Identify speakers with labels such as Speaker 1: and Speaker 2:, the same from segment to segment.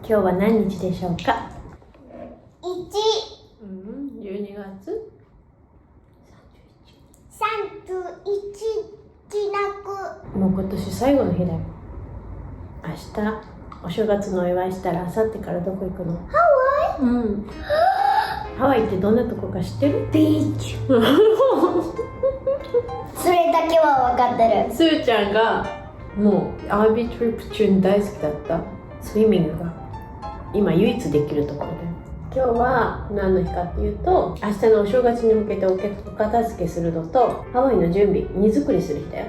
Speaker 1: 今日は何日でしょうか。12月
Speaker 2: 31
Speaker 1: もう今年最後の日だよ。明日お正月のお祝いしたら、明後日からどこ行くの？
Speaker 2: ハワイ？
Speaker 1: ハワイってどんなとこか知ってる？
Speaker 2: ビーチそれだけは分かってる。
Speaker 1: すーちゃんがもうアービートリップ中に大好きだったスイミングが今唯一できるところで、今日は何の日かっていうと、明日のお正月に向けてお片付けするのとハワイの準備、荷造りする日だよ。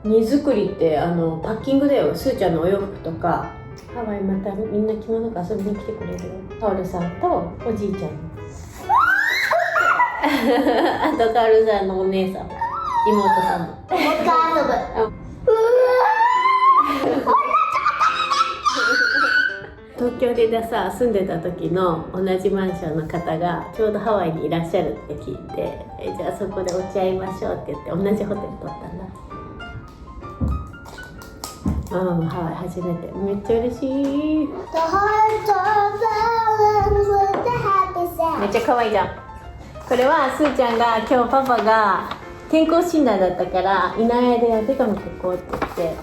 Speaker 1: 荷造りってパッキングだよ。すーちゃんのお洋服とか、ハワイまたみんな着物が遊びに来てくれるよ。カオルさんとおじいちゃんあとカオルさんのお姉さん、妹さんも東京でさ住んでた時の同じマンションの方がちょうどハワイにいらっしゃるって聞いて、じゃあそこでお茶会いましょうって言って同じホテル取ったんだ。ママもハワイ初めて、めっちゃ嬉しい。めっちゃ可愛いじゃん。これはすーちゃんが今日パパが健康診断だったからいない間やってかみてこうって言って、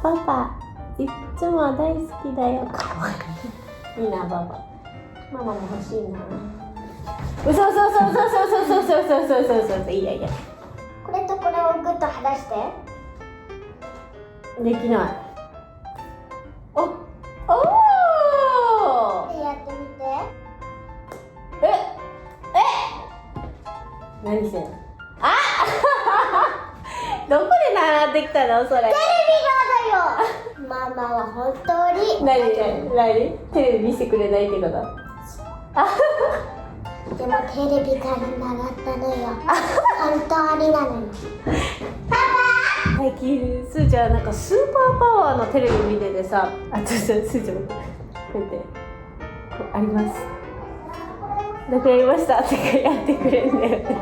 Speaker 1: パパいっつも大好きだよ。かわいい。いいなパパ。ママも欲しいな。そう。いいやいや。
Speaker 2: これとこれをグッと離して。
Speaker 1: できない。おお。
Speaker 2: やってみて。
Speaker 1: 何してんの？あどこで習ってきたのそれ？
Speaker 2: テレビがだよ。ママは本当に
Speaker 1: 何テレビ見せてくれないってこと？
Speaker 2: でもテレビから習ったのよ。本当になのよ。パパ
Speaker 1: 最近すーちゃんなんかスーパーパワーのテレビ見ててさ、すーちゃんこうやってこうありますなくなりましたってやってくれるんだよね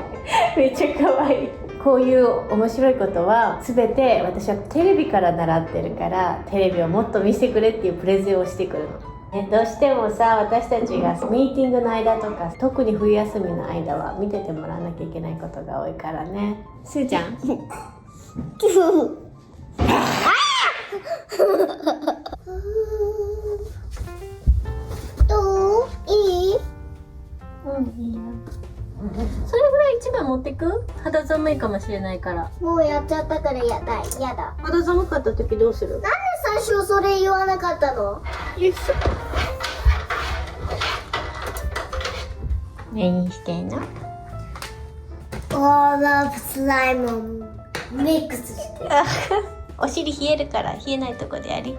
Speaker 1: めっちゃ可愛い。こういう面白いことは全て私はテレビから習ってるから、テレビをもっと見せてくれっていうプレゼンをしてくるの、ね、どうしてもさ私たちがミーティングの間とか特に冬休みの間は見ててもらわなきゃいけないことが多いからね。すーちゃん
Speaker 2: どう？いい？
Speaker 1: いいよ。それぐらい一番持ってく？肌寒いかもしれないから。
Speaker 2: もうやっちゃったからやだ。
Speaker 1: 肌寒かった時どうする？
Speaker 2: なんで最初それ言わなかったの？
Speaker 1: よいしょ。何してんの？
Speaker 2: オーラスライムをミックスしてる。
Speaker 1: お尻冷えるから冷えないとこでやり。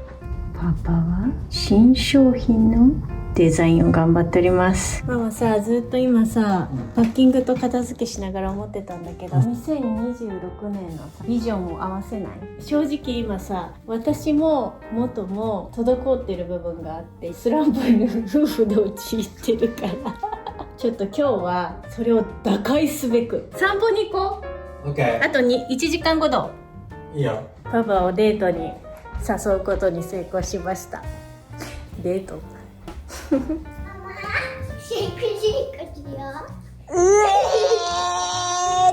Speaker 1: パパは新商品のデザインを頑張っております。ママさずっと今さパッキングと片付けしながら思ってたんだけど、2026年のさビジョンを合わせない。正直今さ私も元も滞ってる部分があってスランプに夫婦で陥ってるからちょっと今日はそれを打開すべく散歩に行こう。
Speaker 3: OK。
Speaker 1: あと1時間後どう？
Speaker 3: いいよ。
Speaker 1: パパをデートに誘うことに成功しました。デート
Speaker 2: ママ、シェイクするよ。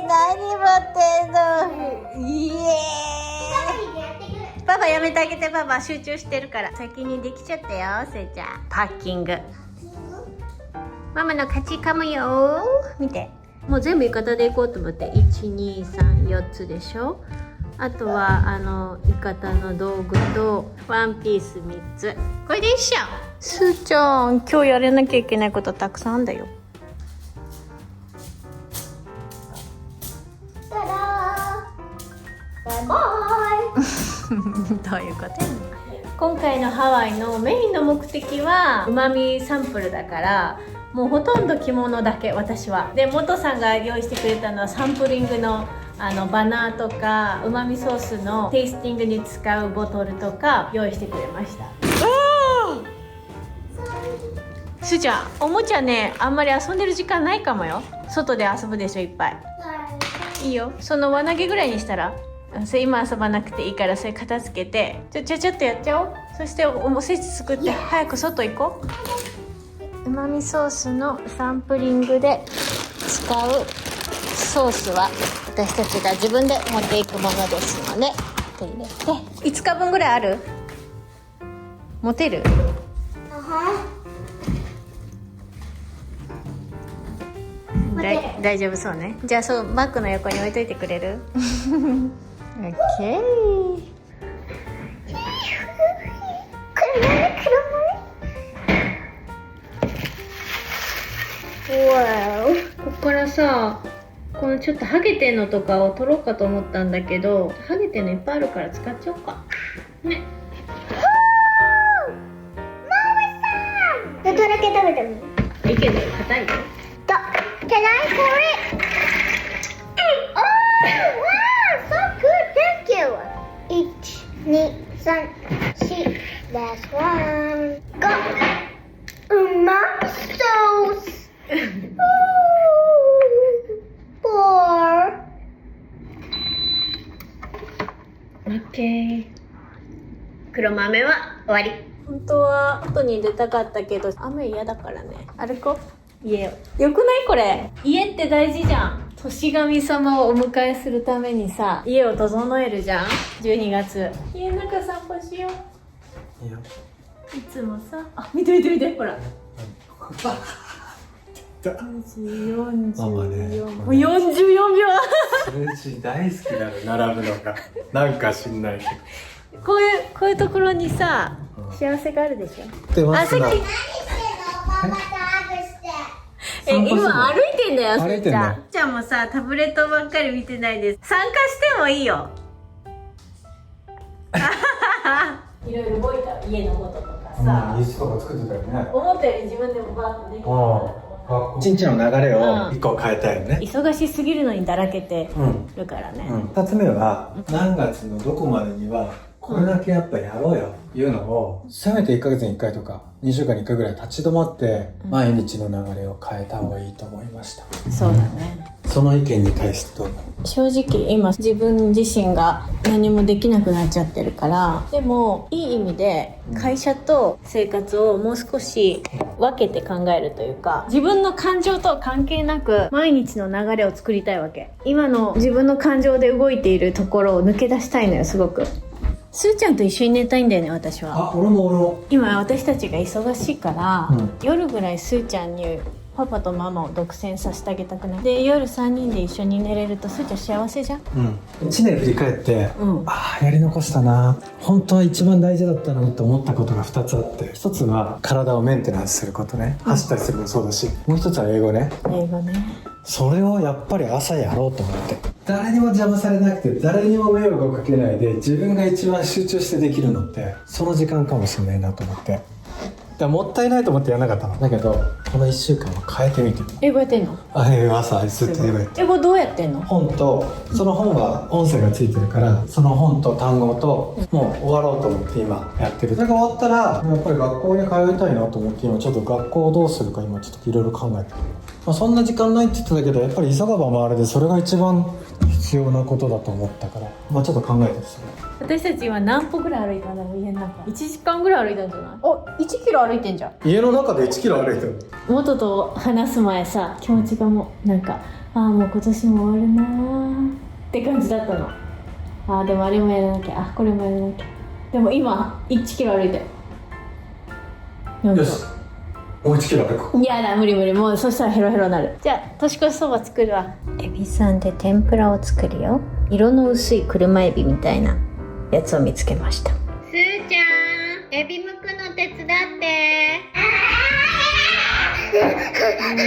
Speaker 1: 何持ってんの？パパやめてあげて。パパ集中してるから先にできちゃったよ。せいちゃんパッキング。ママの勝ちかもよ。見て、もう全部浴衣でいこうと思って。1,2,3,4つでしょ。あとは浴衣の道具とワンピース3つ。これで一緒。すーちゃん今日やらなきゃいけないことたくさんあんだよ。
Speaker 2: ただー。バイバイ。
Speaker 1: どういうことやねん。今回のハワイのメインの目的はうまみサンプルだから、もうほとんど着物だけ私は。で元さんが用意してくれたのはサンプリングのバナーとかうまみソースのテイスティングに使うボトルとか用意してくれました。すーちゃんおもちゃねあんまり遊んでる時間ないかもよ。外で遊ぶでしょいっぱい。いいよ。その輪投げぐらいにしたらそれ今遊ばなくていいからそれ片付けてちょっとやっちゃおう。そしておせち作って早く外行こう。うまみソースのサンプリングで使うソースは私たちが自分で持っていくものですので手入れて5日分ぐらいある？持てる？大丈夫そうね。じゃあそうバッグの横に置いといてくれる？オッケー。ここからさ、このちょっとハゲてんのとかを取ろうかと思ったんだけど、ハゲてんのいっぱいあるから使っちゃおうかね。
Speaker 2: どれだけ食べても
Speaker 1: いいけど硬いよ。
Speaker 2: Can I pour it? Oh, wow, so good, thank you. 1, 2, 3, 4, last one. Go. Umami sauce. 4.
Speaker 1: オッケー。黒豆は終わり。本当は外に出たかったけど雨嫌だからね。歩こう。家を。よくないこれ。家って大事じゃん。年神様をお迎えするためにさ、家を整えるじゃん。12月。家の中散歩しよう。いいよ。いつもさ、あ、見てほら。
Speaker 3: ママね。
Speaker 1: もう44秒。
Speaker 3: 数字大好きなの、並ぶのが。なんか知んないけど。
Speaker 1: こういうところにさ、幸せがあるでしょ。
Speaker 3: 出ますな。
Speaker 1: 今歩いてんだよ、
Speaker 3: 歩いてんの。
Speaker 1: ちゃんもさ、タブレットばっかり見てないです。参加してもいいよ。いろいろ動いた家のこととかさ。
Speaker 3: 椅子とか作ってたよね。
Speaker 1: 思ったより自分でもバーッとできる。
Speaker 3: 一日の流れを一個変えたいよね。
Speaker 1: 忙しすぎるのにだらけてるからね。
Speaker 3: 2つ目は何月のどこまでにはこれだけやっぱやろうよいうのをせめて1ヶ月に1回とか2週間に1回ぐらい立ち止まって毎日の流れを変えた方がいいと思いました。
Speaker 1: そうだね。
Speaker 3: その意見に対してどう思う？
Speaker 1: 正直今自分自身が何もできなくなっちゃってるから、でもいい意味で会社と生活をもう少し分けて考えるというか、自分の感情と関係なく毎日の流れを作りたいわけ。今の自分の感情で動いているところを抜け出したいのよ、すごく。すーちゃんと一緒に寝たいんだよね、私は。
Speaker 3: あ、俺も。
Speaker 1: 今私たちが忙しいから、夜ぐらいすーちゃんにパパとママを独占させてあげたくない。で、夜3人で一緒に寝れるとすーちゃん幸せじゃん。
Speaker 3: 1年振り返って、ああやり残したな、本当は一番大事だったなと思ったことが2つあって、1つは体をメンテナンスすることね、走ったりするのもそうだし、もう1つは英語ね。
Speaker 1: 英語ね。
Speaker 3: それをやっぱり朝やろうと思って、誰にも邪魔されなくて誰にも迷惑をかけないで自分が一番集中してできるのってその時間かもしれないなと思って、もったいないと思ってやらなかったのだけど、この1週間は変えてみてる。
Speaker 1: 英語やってんの？
Speaker 3: 朝ずっと英語やってる。
Speaker 1: 英語どうやってんの？
Speaker 3: 本と、その本は音声がついてるからその本と単語ともう終わろうと思って今やってる。それが終わったらやっぱり学校に通いたいなと思って今ちょっと学校をどうするか今ちょっといろいろ考えてる。そんな時間ないって言ってたけど、やっぱり急がば回れでそれが一番必要なことだと思ったから、ちょっと考えてる。
Speaker 1: 私たち今何歩ぐらい歩いたんだろう、家の中。1時間ぐらい歩いたんじゃない？お、1キロ歩いてんじゃん。
Speaker 3: 家の中で1キロ歩いてる。
Speaker 1: 元と話す前さ、気持ちがもうなんか、ああもう今年も終わるなーって感じだったの。ああでもあれもやらなきゃ、あこれもやらなきゃ。でも今1キロ歩いてる。
Speaker 3: よし、もう1キロ歩こう。
Speaker 1: いやだ、無理もうそしたらヘロヘロになる。じゃあ年越しそば作るわ。エビさんで天ぷらを作るよ。色の薄い車エビみたいなやつを見つけました。すーちゃん、エビ剥くの手伝って。なに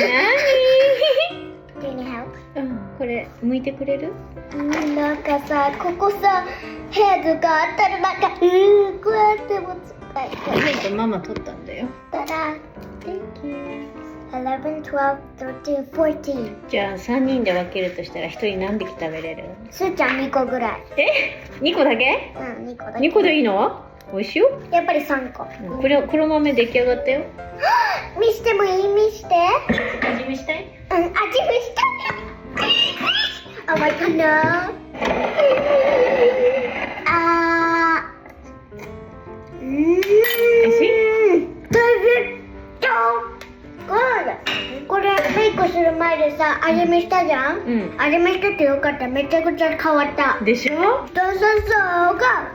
Speaker 2: ？Can you help?
Speaker 1: これ剥いてくれる？
Speaker 2: なんかさ、ここさ、ヘアとかあったらなんかこうやっても使いたい。
Speaker 1: ヘアとママ取ったんだよ。
Speaker 2: たら、Thank you. 11, 12, 13, 14.
Speaker 1: じゃあ3人で分けるとしたら1人何匹食べれる？
Speaker 2: すーちゃん2個ぐらい。
Speaker 1: 2個だけ
Speaker 2: ？2個だけ。
Speaker 1: 2個でいいの？美味しいよ。
Speaker 2: やっぱり3個。
Speaker 1: 黒豆出来上がったよ。
Speaker 2: 見してもいい？見して。
Speaker 1: 味見したい？
Speaker 2: 味見したい。甘いかな。これメイクする前でさ、味見したじゃん。味見しててよかった。めちゃくちゃ変わった。
Speaker 1: でしょ。
Speaker 2: そうそうそうが。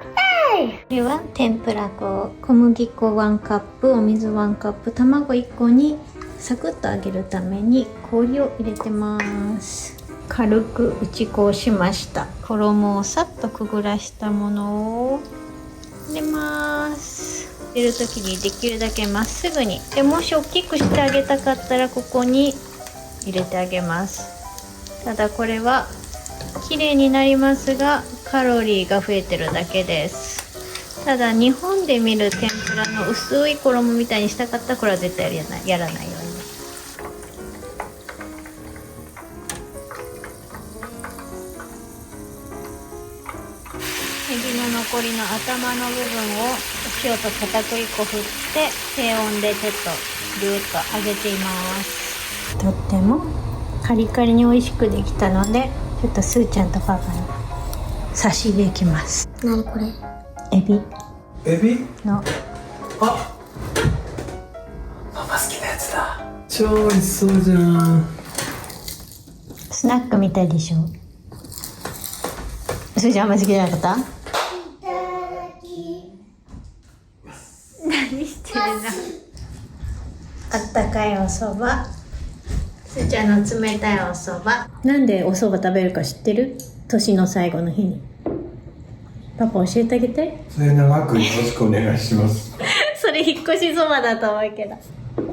Speaker 4: これは天ぷら粉、小麦粉1カップ、お水1カップ、卵1個にサクッと揚げるために氷を入れてます。軽く打ち粉をしました。衣をさっとくぐらしたものを入れます。入れる時にできるだけまっすぐに。でもし大きくしてあげたかったらここに入れてあげます。ただこれは綺麗になりますがカロリーが増えてるだけです。ただ日本で見る天ぷらの薄い衣みたいにしたかったらこれは絶対やらないように。エビの残りの頭の部分を塩と片栗粉振って低温でちょっとぐーっと揚げています。とってもカリカリに美味しくできたのでちょっとスーちゃんとパパに差し入れいきます。
Speaker 2: 何これ？
Speaker 4: エビの
Speaker 3: あ、ママ好きなやつだ。超美味しそうじゃん。
Speaker 4: スナックみたいでしょ。スーちゃんあんま好きじゃなかった？何してるの？あったかいお蕎麦。すーちゃんの冷たいお蕎麦。なんでお蕎麦食べるか知ってる？年の最後の日に。パパ教えてあげて。
Speaker 3: 末永くよろしくお願いします。
Speaker 4: それ引っ越しそばだと思うけど。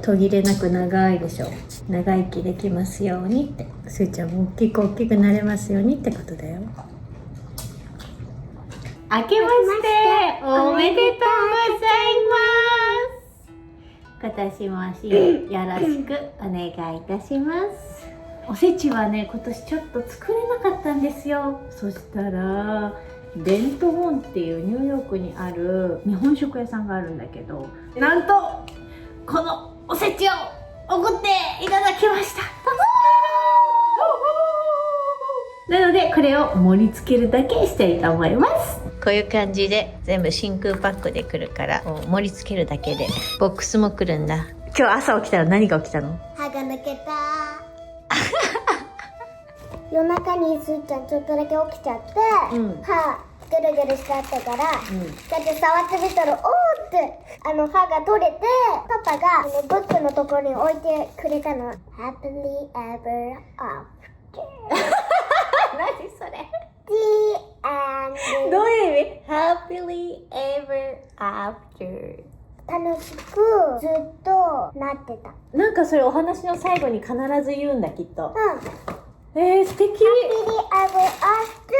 Speaker 4: 途切れなく長いでしょ。長生きできますようにって。すーちゃんも大きくなれますようにってことだよ。明けましておめでとうございます。今年も足をよろしくお願いいたします。おせちはね、今年ちょっと作れなかったんですよ。そしたらデントホンっていうニューヨークにある日本食屋さんがあるんだけど、なんとこのおせちを送っていただきました。なのでこれを盛り付けるだけしたいと思います。こういう感じで全部真空パックで来るから盛り付けるだけで。ボックスも来るんだ。今日朝起きたら何が起きたの？
Speaker 2: 歯が抜けた。夜中にすーちゃんちょっとだけ起きちゃって、歯ぐるぐるしちゃったから、だって触ってみたらおーって歯が取れて、パパがブックのところに置いてくれたの。Happily ever after
Speaker 4: 何それ？
Speaker 2: The end
Speaker 4: どういう意味？ Happily ever after
Speaker 2: 楽しくずっとなってた。
Speaker 4: なんかそれお話の最後に必ず言うんだきっと。素敵。
Speaker 2: Happily ever after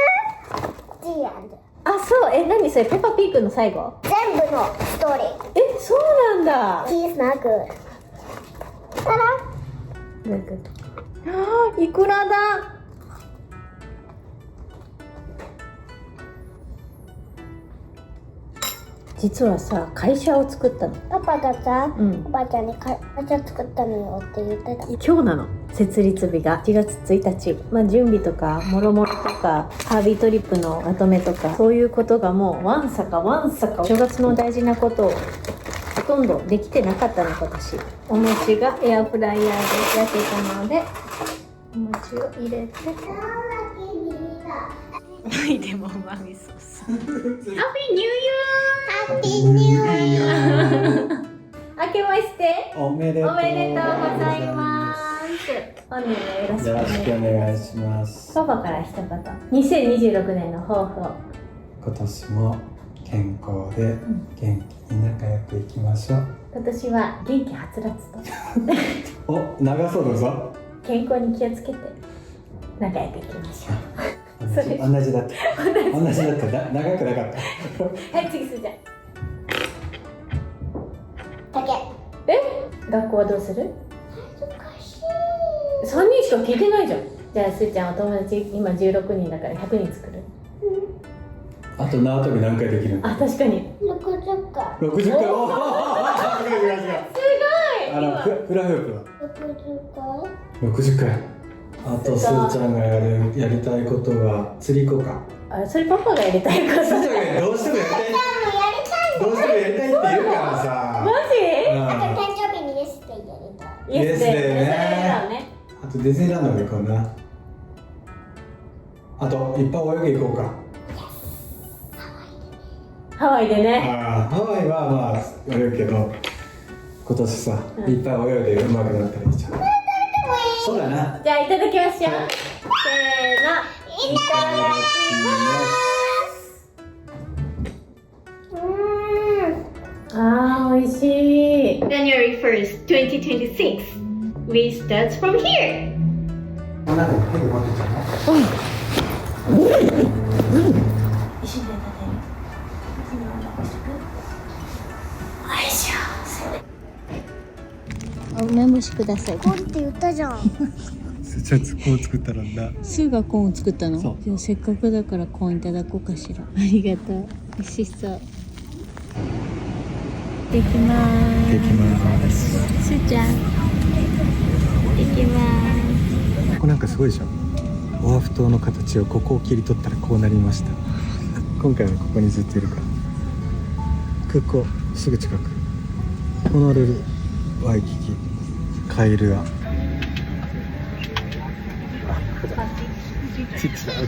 Speaker 2: the end
Speaker 4: あ、そう。何それ？ペッパーピーグの最後？
Speaker 2: 全部のストーリー。
Speaker 4: そうなんだ。
Speaker 2: He's not good あら
Speaker 4: いくらだ。実はさ、会社を作ったの。
Speaker 2: パパがさ、おばあちゃんに会社作ったのよって言ってた。
Speaker 4: 今日なの。設立日が1月1日。準備とかもろもろとかハービートリップのまとめとかそういうことがもうわんさか正月の大事なことをほとんどできてなかったの今年。お餅がエアフライヤーで焼けたのでお餅を入れてでもうまみそうさ。ハッピーニューイヤー。
Speaker 2: ハッピーニューイヤー。
Speaker 4: 明けまして
Speaker 3: おめでとうございます。
Speaker 4: 本年もよろしく
Speaker 3: よろしくお願いします。
Speaker 4: パパから一言。2026年の抱負を。
Speaker 3: 今年も健康で元気に仲良くいきましょう。
Speaker 4: 今年は元気はつらつと
Speaker 3: お、長そうどうぞ。
Speaker 4: 健康に気をつけて仲良くいきましょう。
Speaker 3: 同じだった。長くなかった。
Speaker 4: はい、次すーちゃん。
Speaker 2: だけ。
Speaker 4: 学校はどうする？
Speaker 2: 難しい。
Speaker 4: 3人しか聞いてないじゃん。じゃあすーちゃんお友達今16人だから100人作る。
Speaker 3: あと縄跳び何回できるの？
Speaker 4: あ、確かに。
Speaker 2: 60回。
Speaker 3: 60回。おー、すごい。フラフープは
Speaker 2: 60回。
Speaker 3: 60回。あとすーちゃんがやりたいことは釣り行こうか。
Speaker 1: あ、それパパがやりたいこと。
Speaker 3: すーちゃんがどうしてもやりたいどうしてもやりたいって言うからさ。
Speaker 1: マジ？
Speaker 2: あと誕生日にイエスってやりたい。
Speaker 1: イエスデーね。
Speaker 3: あとディズニーランドも行こうな。あといっぱい泳ぎ行こうか。
Speaker 1: ハワイでね。
Speaker 3: ハワイはまあ泳ぐけど、今年さ、いっぱい泳いで上手くなったらいいじゃん。そうだな。
Speaker 1: じゃあいただきましょう。せーの。いただきます。あー、美味しい。January 1st, 2026. We start from here.
Speaker 3: 中に手で持ってたの？
Speaker 1: 一緒に食べる。おいしょ。
Speaker 4: 梅干しください。
Speaker 2: コーンって言ったじゃん。
Speaker 3: すーちゃんコーン作ったらんだ。
Speaker 4: スーがコーンを作ったの？
Speaker 3: そう。
Speaker 4: じゃあせっかくだからコーンいただこうかしら。ありがとう。美味しそう。できまーす。
Speaker 3: できます。
Speaker 4: すーちゃん。できま
Speaker 3: ここなんかすごいでしょ。オアフ島の形をここを切り取ったらこうなりました。今回はここにずっといるから。空港すぐ近く。ホノルル、ワイキキ、カイルア。ちっちゃい。